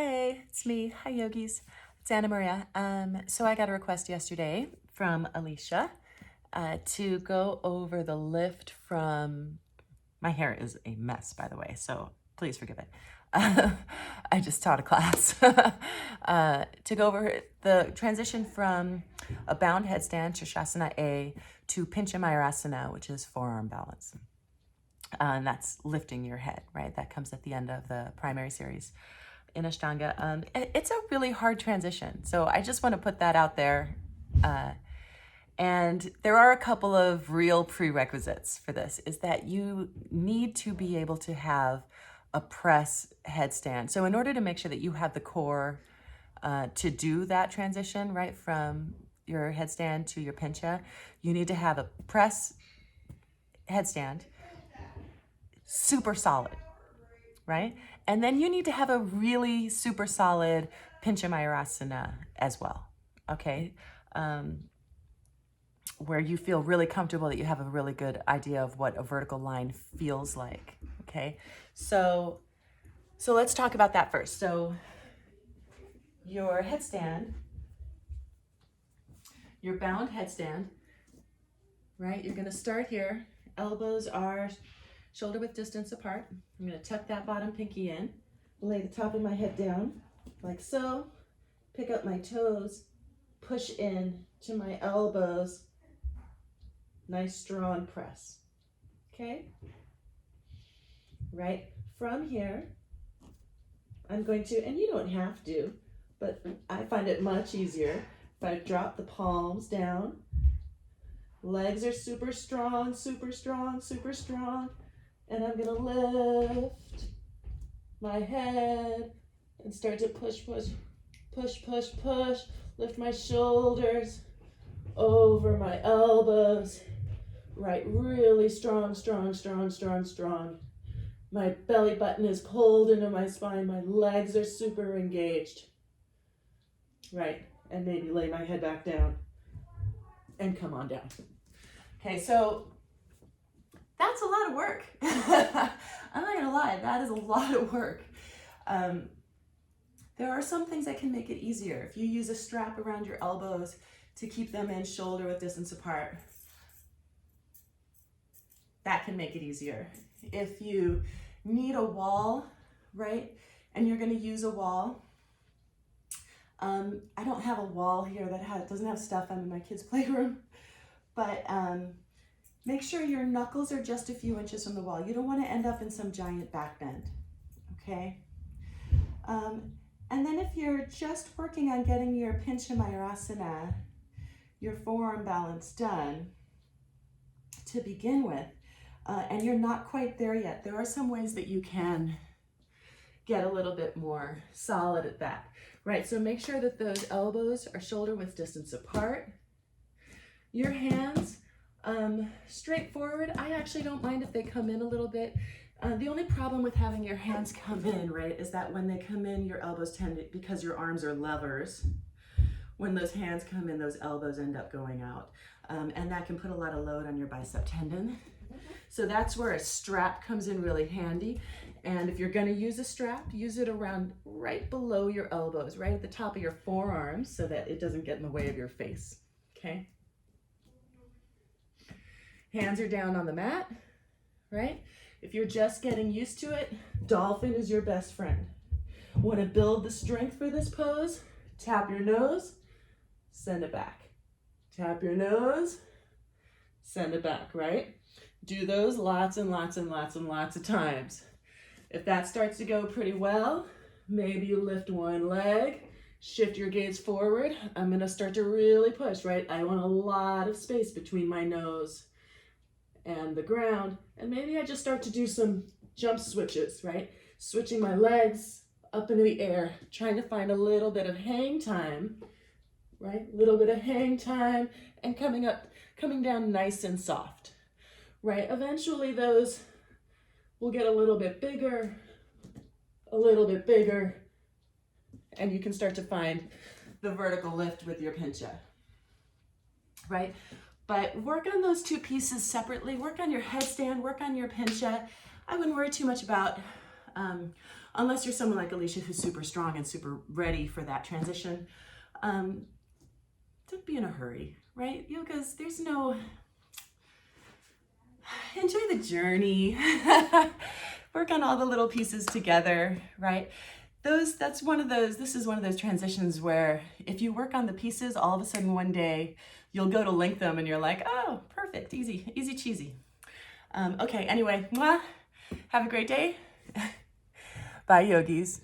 Hey, it's me. Hi, yogis. It's Anna Maria. So I got a request yesterday from Alicia to go over the lift from. My hair is a mess, by the way, so please forgive it. I just taught a class to go over the transition from a bound headstand, Shasana A, to Pincha Mayurasana, which is forearm balance. And that's lifting your head, right? That comes at the end of the primary series in Ashtanga. It's a really hard transition. So I just want to put that out there. And there are a couple of real prerequisites for this, is that you need to be able to have a press headstand. So in order to make sure that you have the core to do that transition, right, from your headstand to your pincha, you need to have a press headstand, super solid, right? And then you need to have a really super solid Pincha Mayurasana as well, okay? Where you feel really comfortable, that you have a really good idea of what a vertical line feels like, okay? So let's talk about that first. So your headstand, your bound headstand, right? You're gonna start here. Elbows are shoulder width distance apart. I'm gonna tuck that bottom pinky in, lay the top of my head down, like so, pick up my toes, push in to my elbows, nice strong press, okay? Right, from here, I'm going to, and you don't have to, but I find it much easier if I drop the palms down. Legs are super strong, super strong, super strong. And I'm gonna lift my head and start to push, push, push, push, push. Lift my shoulders over my elbows. Right, really strong, strong, strong, strong, strong. My belly button is pulled into my spine. My legs are super engaged. Right, and maybe lay my head back down and come on down. Okay, so that's a lot of work. I'm not gonna lie, that is a lot of work. There are some things that can make it easier. If you use a strap around your elbows to keep them in shoulder width distance apart, that can make it easier. If you need a wall, right, and you're gonna use a wall, I don't have a wall here that doesn't have stuff. I'm in my kids' playroom, but make sure your knuckles are just a few inches from the wall. You don't want to end up in some giant back bend, okay? And then if you're just working on getting your Pincha Mayurasana, your forearm balance done to begin with, and you're not quite there yet, there are some ways that you can get a little bit more solid at that, right? So make sure that those elbows are shoulder width distance apart. Your hands, straight forward. I actually don't mind if they come in a little bit. The only problem with having your hands come in, right, is that when they come in, your elbows tend to, because your arms are levers, when those hands come in, those elbows end up going out. And that can put a lot of load on your bicep tendon. So that's where a strap comes in really handy. And if you're gonna use a strap, use it around right below your elbows, right at the top of your forearms, so that it doesn't get in the way of your face, okay? Hands are down on the mat, right? If you're just getting used to it, dolphin is your best friend. Want to build the strength for this pose? Tap your nose, send it back. Tap your nose, send it back, right? Do those lots and lots and lots and lots of times. If that starts to go pretty well, maybe you lift one leg, shift your gaze forward. I'm going to start to really push, right? I want a lot of space between my nose and the ground, and maybe I just start to do some jump switches, right? Switching my legs up into the air, trying to find a little bit of hang time, right? A little bit of hang time, and coming down nice and soft, right? Eventually those will get a little bit bigger, and you can start to find the vertical lift with your pincha, right? But work on those two pieces separately. Work on your headstand, work on your pincha. I wouldn't worry too much about unless you're someone like Alicia who's super strong and super ready for that transition. Don't be in a hurry, right? Yoga's, there's no, enjoy the journey. Work on all the little pieces together, right? This is one of those transitions where if you work on the pieces, all of a sudden one day you'll go to link them and you're like, oh, perfect, easy, easy cheesy. Okay, anyway, mwah. Have a great day. Bye, yogis.